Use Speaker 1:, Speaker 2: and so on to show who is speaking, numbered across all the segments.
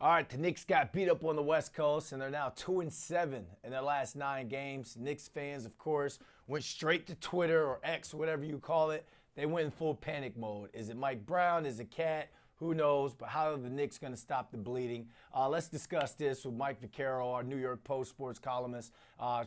Speaker 1: All right, the Knicks got beat up on the West Coast, and they're now 2-7 in their last 9 games. Knicks fans, of course, went straight to Twitter or X, whatever you call it. They went in full panic mode. Is it Mike Brown? Is it Cat? Who knows? But how are the Knicks going to stop the bleeding? Let's discuss this with Mike Vaccaro, our New York Post sports columnist.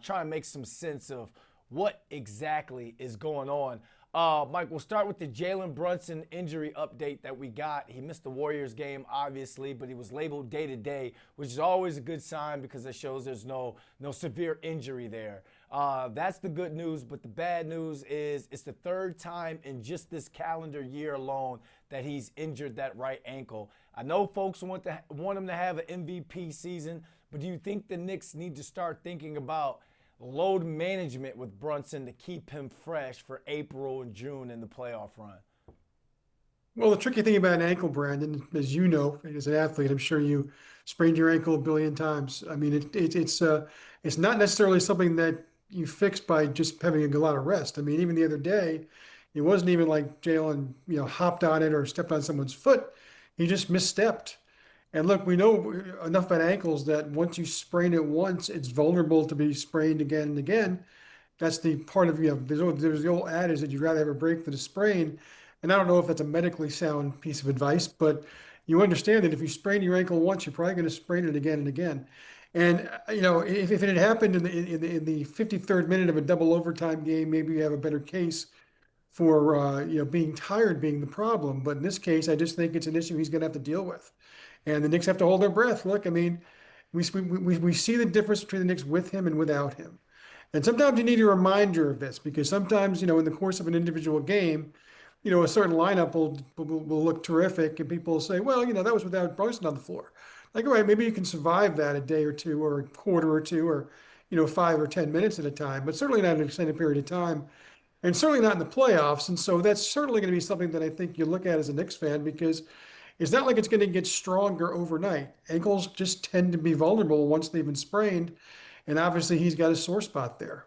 Speaker 1: Try and make some sense of what exactly is going on. Mike, we'll start with the Jalen Brunson injury update that we got. He missed the Warriors game, obviously, but he was labeled day-to-day, which is always a good sign because it shows there's no severe injury there. That's the good news, but the bad news is it's the third time in just this calendar year alone that he's injured that right ankle. I know folks want him to have an MVP season, but do you think the Knicks need to start thinking about load management with Brunson to keep him fresh for April and June in the playoff run?
Speaker 2: Well, the tricky thing about an ankle, Brandon, as you know, as an athlete, I'm sure you sprained your ankle a billion times. I mean, it's not necessarily something that you fix by just having a lot of rest. I mean, even the other day, it wasn't even like Jalen, hopped on it or stepped on someone's foot. He just misstepped. And look, we know enough about ankles that once you sprain it once, it's vulnerable to be sprained again and again. That's the part of, there's the old adage that you'd rather have a break than a sprain. And I don't know if that's a medically sound piece of advice, but you understand that if you sprain your ankle once, you're probably going to sprain it again and again. And if it had happened in the 53rd minute of a double overtime game, maybe you have a better case for being tired being the problem. But in this case, I just think it's an issue he's going to have to deal with, and the Knicks have to hold their breath. Look, I mean, we see the difference between the Knicks with him and without him. And sometimes you need a reminder of this because sometimes, in the course of an individual game, a certain lineup will look terrific and people will say, well, that was without Brunson on the floor. Like, all right, maybe you can survive that a day or two or a quarter or two or, 5 or 10 minutes at a time, but certainly not an extended period of time and certainly not in the playoffs. And so that's certainly going to be something that I think you look at as a Knicks fan because it's not like it's going to get stronger overnight. Ankles just tend to be vulnerable once they've been sprained. And obviously he's got a sore spot there.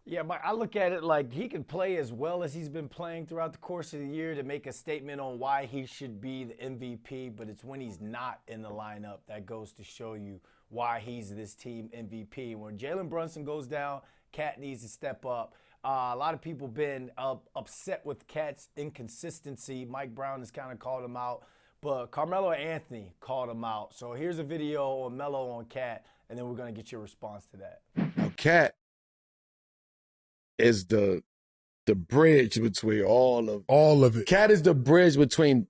Speaker 1: Yeah, but I look at it like he can play as well as he's been playing throughout the course of the year to make a statement on why he should be the MVP, but it's when he's not in the lineup that goes to show you why he's this team MVP. When Jalen Brunson goes down, Cat needs to step up. A lot of people been upset with Cat's inconsistency. Mike Brown has kind of called him out, but Carmelo Anthony called him out. So here's a video on Melo on Cat, and then we're going to get your response to that.
Speaker 3: Now, Cat is the bridge between all of it. Cat is the bridge between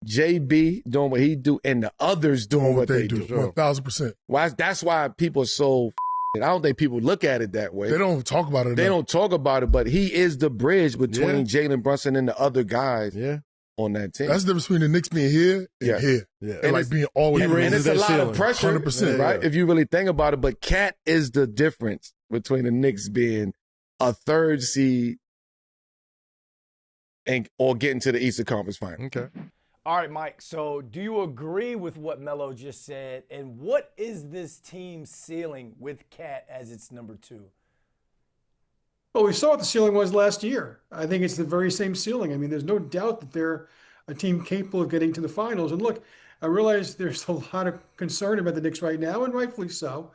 Speaker 3: JB doing what he do and the others doing what they do.
Speaker 4: 1,000%.
Speaker 3: Why? That's why people are so. I don't think people look at it that way.
Speaker 4: They don't talk about it.
Speaker 3: They don't talk about it, but he is the bridge between Jalen Brunson and the other guys on that team.
Speaker 4: That's the difference between the Knicks being here and here. Yeah. And like being always.
Speaker 3: And it's a lot of pressure,
Speaker 4: 100%,
Speaker 3: right? If you really think about it. But Cat is the difference between the Knicks being a third seed or getting to the Eastern Conference Final.
Speaker 4: Okay.
Speaker 1: All right, Mike. So do you agree with what Melo just said? And what is this team's ceiling with Cat as its number 2?
Speaker 2: Well, we saw what the ceiling was last year. I think it's the very same ceiling. I mean, there's no doubt that they're a team capable of getting to the finals. And look, I realize there's a lot of concern about the Knicks right now, and rightfully so.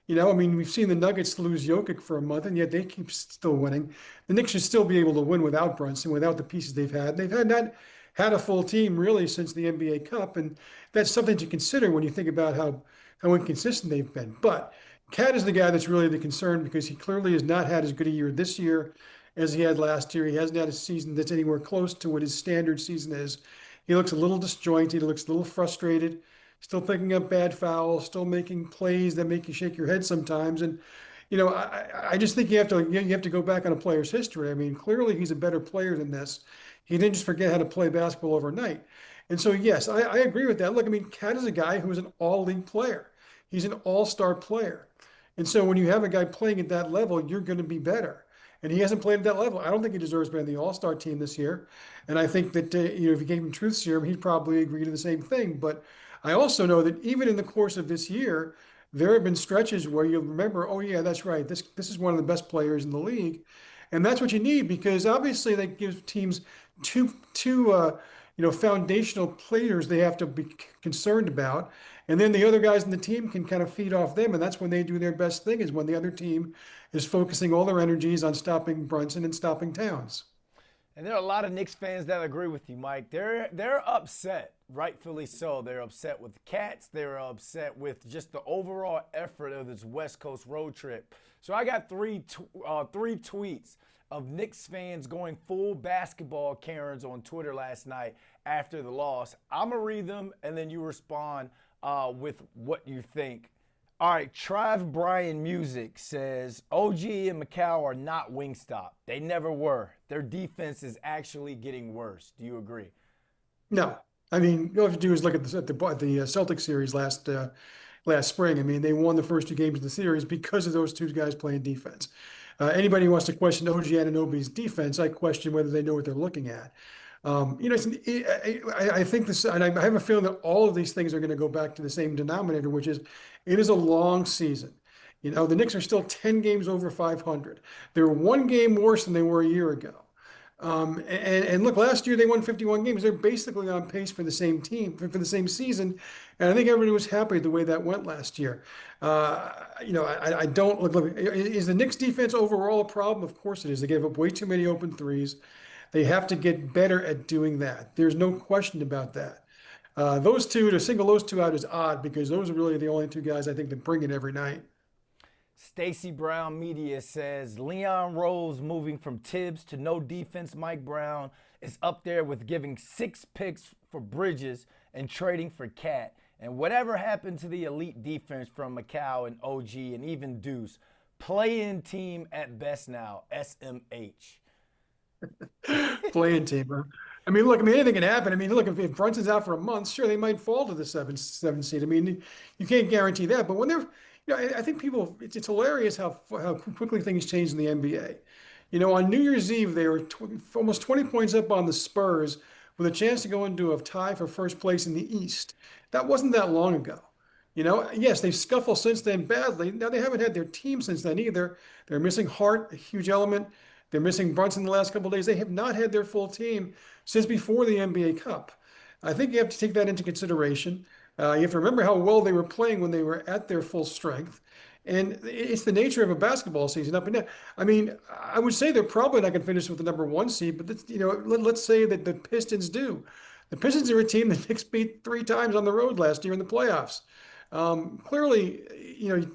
Speaker 2: I mean, we've seen the Nuggets lose Jokic for a month, and yet they keep still winning. The Knicks should still be able to win without Brunson, without the pieces they've had. They've not had a full team really since the NBA Cup, and that's something to consider when you think about how inconsistent they've been. But Cat is the guy that's really the concern because he clearly has not had as good a year this year as he had last year. He hasn't had a season that's anywhere close to what his standard season is. He looks a little disjointed. He looks a little frustrated. Still picking up bad fouls, still making plays that make you shake your head sometimes. And, I just think you have to go back on a player's history. I mean, clearly he's a better player than this. He didn't just forget how to play basketball overnight. And so, yes, I agree with that. Look, I mean, Cat is a guy who is an all-league player. He's an all-star player. And so when you have a guy playing at that level, you're going to be better. And he hasn't played at that level. I don't think he deserves to be on the all-star team this year. And I think that, if you gave him truth serum, he'd probably agree to the same thing. But I also know that even in the course of this year, there have been stretches where you'll remember, oh, yeah, that's right. This is one of the best players in the league. And that's what you need because obviously that gives teams two foundational players they have to be concerned about. And then the other guys in the team can kind of feed off them. And that's when they do their best thing, is when the other team is focusing all their energies on stopping Brunson and stopping Towns.
Speaker 1: And there are a lot of Knicks fans that agree with you, Mike. They're upset, rightfully so. They're upset with the Cats. They're upset with just the overall effort of this West Coast road trip. So I got three tweets of Knicks fans going full basketball Karens on Twitter last night after the loss. I'm going to read them, and then you respond with what you think. All right, Trav Bryan Music says, OG and Macau are not Wingstop. They never were. Their defense is actually getting worse. Do you agree?
Speaker 2: No. I mean, all you have to do is look at the Celtics series last spring. I mean, they won the first two games of the series because of those two guys playing defense. Anybody who wants to question OG Anunoby's defense, I question whether they know what they're looking at. I think this, and I have a feeling that all of these things are going to go back to the same denominator, which is it is a long season. The Knicks are still 10 games over 500. They're one game worse than they were a year ago. And look, last year they won 51 games. They're basically on pace for the same team, for the same season. And I think everybody was happy the way that went last year. I don't look, is the Knicks defense overall a problem? Of course it is. They gave up way too many open threes. They have to get better at doing that. There's no question about that. To single those two out is odd, because those are really the only two guys I think that bring it every night.
Speaker 1: Stacy Brown Media says Leon Rose moving from Tibbs to no defense Mike Brown is up there with giving 6 picks for Bridges and trading for Cat. And whatever happened to the elite defense from Macau and OG and even Deuce, play-in team at best now, SMH.
Speaker 2: Playing team, huh? I mean, look, anything can happen. I mean, look, if Brunson's out for a month, sure, they might fall to the seven seed. I mean, you can't guarantee that. But when they're, I think it's hilarious how quickly things change in the NBA. On New Year's Eve, they were almost 20 points up on the Spurs with a chance to go into a tie for first place in the East. That wasn't that long ago. Yes, they've scuffled since then badly. Now, they haven't had their team since then either. They're missing Hart, a huge element. They're missing Brunson the last couple of days. They have not had their full team since before the NBA Cup. I think you have to take that into consideration. You have to remember how well they were playing when they were at their full strength. And it's the nature of a basketball season up and down. I mean, I would say they're probably not going to finish with the number 1 seed, but let's say that the Pistons do. The Pistons are a team that Knicks beat 3 times on the road last year in the playoffs. Clearly,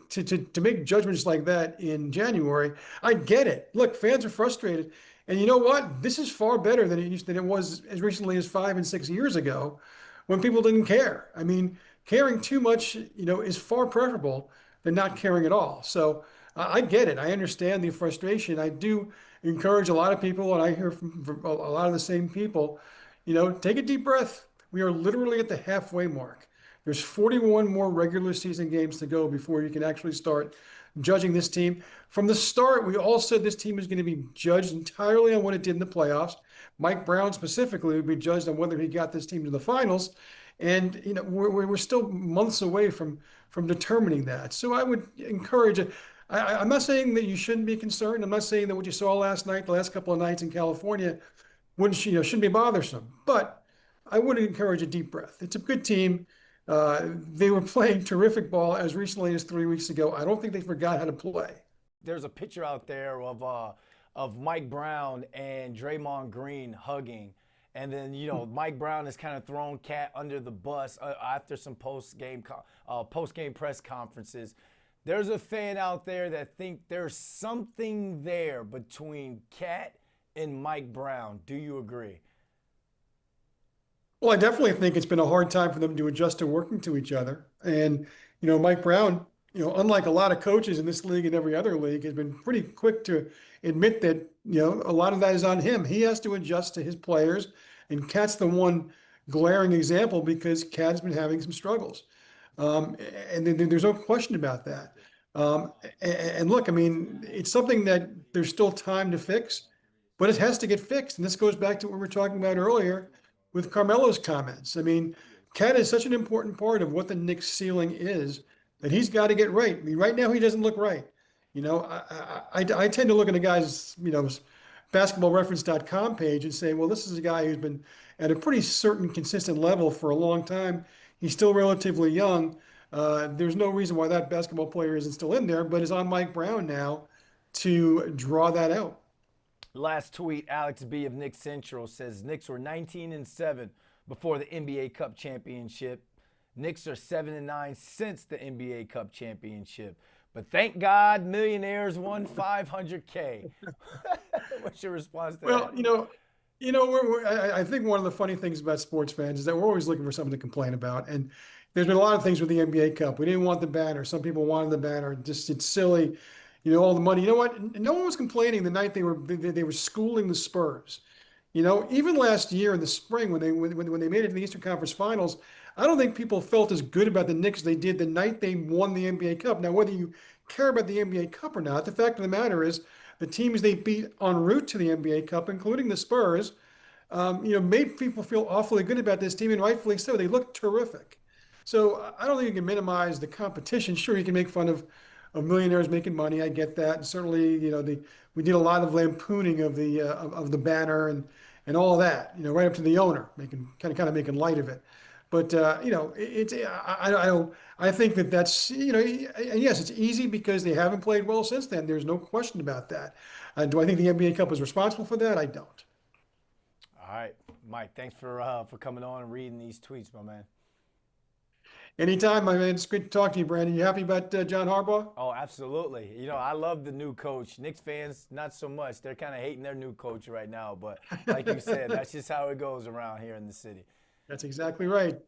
Speaker 2: to make judgments like that in January, I get it. Look, fans are frustrated, and you know what? This is far better than it was as recently as 5 and 6 years ago, when people didn't care. I mean, caring too much, is far preferable than not caring at all. So I get it. I understand the frustration. I do encourage a lot of people, and I hear from a lot of the same people. Take a deep breath. We are literally at the halfway mark. There's 41 more regular season games to go before you can actually start judging this team. From the start, we all said this team is going to be judged entirely on what it did in the playoffs. Mike Brown specifically would be judged on whether he got this team to the finals. And, we're still months away from determining that. So I would encourage it. I'm not saying that you shouldn't be concerned. I'm not saying that what you saw last night, the last couple of nights in California, shouldn't be bothersome. But I would encourage a deep breath. It's a good team. They were playing terrific ball as recently as 3 weeks ago. I don't think they forgot how to play.
Speaker 1: There's a picture out there of Mike Brown and Draymond Green hugging. And then, Mike Brown has kind of thrown Cat under the bus after some post-game press conferences. There's a fan out there that think there's something there between Cat and Mike Brown. Do you agree?
Speaker 2: Well, I definitely think it's been a hard time for them to adjust to working to each other. And, Mike Brown, unlike a lot of coaches in this league and every other league, has been pretty quick to admit that, a lot of that is on him. He has to adjust to his players. And Cat's the one glaring example, because Cat's been having some struggles. And there's no question about that. And look, I mean, it's something that there's still time to fix, but it has to get fixed. And this goes back to what we were talking about earlier with Carmelo's comments. I mean, Cat is such an important part of what the Knicks ceiling is that he's got to get right. I mean, right now he doesn't look right. I tend to look at a guy's, basketballreference.com page and say, well, this is a guy who's been at a pretty certain consistent level for a long time. He's still relatively young. There's no reason why that basketball player isn't still in there, but it's on Mike Brown now to draw that out.
Speaker 1: Last tweet, Alex B of Knicks Central says Knicks were 19-7 before the NBA Cup championship. Knicks are 7-9 since the NBA Cup championship. But thank God millionaires won $500K. What's your response to that?
Speaker 2: Well, I think one of the funny things about sports fans is that we're always looking for something to complain about. And there's been a lot of things with the NBA Cup. We didn't want the banner. Some people wanted the banner. Just it's silly, all the money. You know what? No one was complaining the night they were schooling the Spurs. Even last year in the spring when they made it to the Eastern Conference Finals, I don't think people felt as good about the Knicks as they did the night they won the NBA Cup. Now, whether you care about the NBA Cup or not, the fact of the matter is the teams they beat en route to the NBA Cup, including the Spurs, made people feel awfully good about this team, and rightfully so. They looked terrific. So I don't think you can minimize the competition. Sure, you can make fun of millionaires making money. I get that. And certainly, we did a lot of lampooning of the banner and all that. Right up to the owner, making kind of making light of it. But I think that's and yes, it's easy because they haven't played well since then. There's no question about that. Do I think the NBA Cup is responsible for that? I don't.
Speaker 1: All right, Mike. Thanks for coming on and reading these tweets, my man.
Speaker 2: Anytime, my man. It's good to talk to you, Brandon. You happy about John Harbaugh?
Speaker 1: Oh, absolutely. I love the new coach. Knicks fans, not so much. They're kind of hating their new coach right now. But like you said, that's just how it goes around here in the city.
Speaker 2: That's exactly right.